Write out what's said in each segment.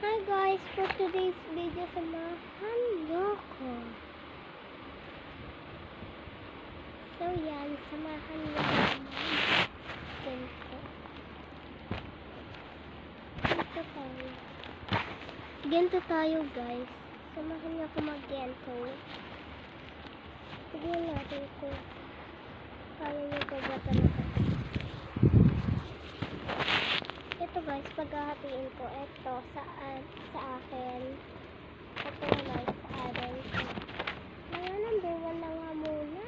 Hi guys, for today's video, samahan niyo ko. So yan, samahan niyo ko Gento tayo guys. Samahan niyo ko mag-gento. Tignan natin kung kaya niyo ko ba talaga. Ito guys, paghahatiin ko, ito sa akin. Ito guys, sa akin. Mga number 1 na nga muna.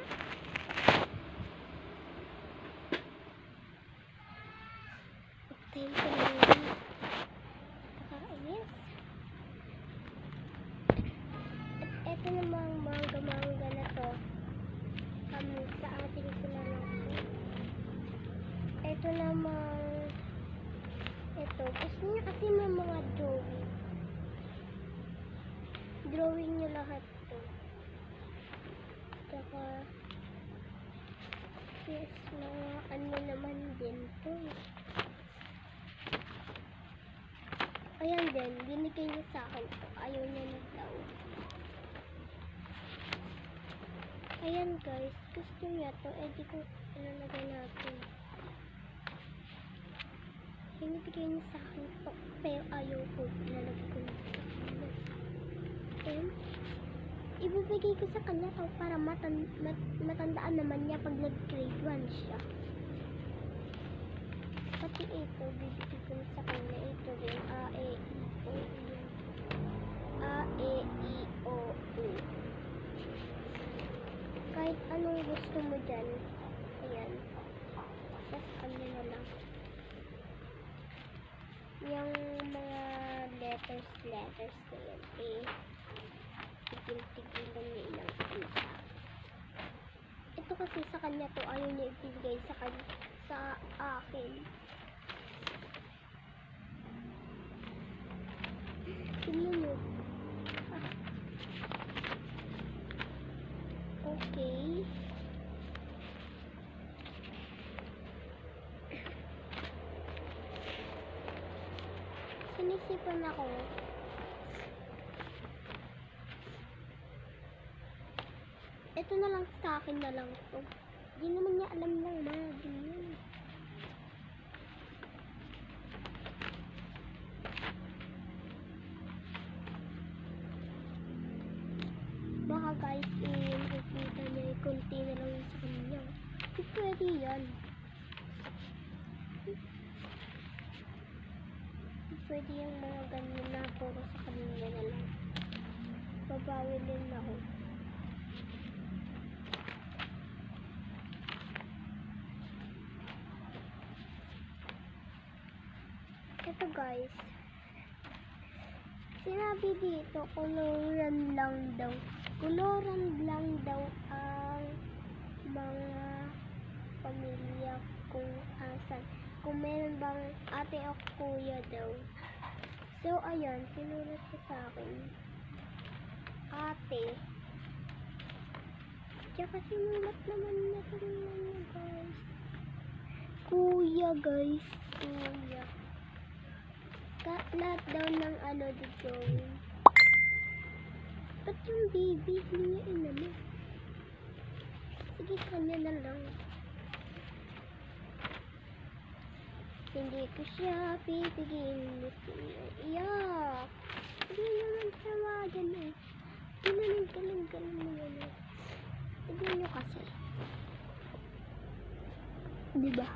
Pagtayin ko na yun. Nakakainis. At ito namang mangga na to. Sa ating sinalaki. Ito namang ito, gusto niya kasi may mga drawing. Drawing niyo lahat to. Tsaka, yes, mga ano naman din to. Ayan din, binigay niya sa akin to. Ayaw niya nagdaw. Ayan guys, gusto niya to. Eh, di ko ilalagay natin. Binibigay niya sa akin to, pero ayaw ko, ilalagay ko na sa kanya. And, ibibigay ko sa kanya to para matandaan naman niya pag nag-grade 1 siya. Pati ito, bibigay ko sa kanya. Ito rin, A, E, I, O, U. A, E, I, O, U. Kahit anong gusto mo dyan, ayan, sa kanya na lang. Yung mga letters na yan, eh, tigil-tigilan niya ilang isa. Ito kasi sa kanya to, ayaw niya ibigay sa akin. Tingnan mo. Okay. Sinisipan ako. Ito na lang sa akin na lang to. Di naman niya alam ng mga ganyan. Baka guys, nakikita niya konti na lang sa kanya. Hindi pwede yan. Pwede yung mga ganyan na puro sa kanila na lang. Babawi din ako. Ito guys, sinabi dito, koloran lang daw ang mga pamilya kung asan. Kung meron bang ate o kuya daw. So, ayan, sinulat ko sa akin. Ate. Tsaka sinulat naman na niya, guys. Kuya, guys. Kuya. Lahat daw ng ano dito. Ba't yung baby? Hindi niya inano. Sige, kanya na lang. Hindi ko siya pipigil. Iyak. Hindi naman tawagan eh. Galing mo yan eh. Tignan nyo kasi. Diba?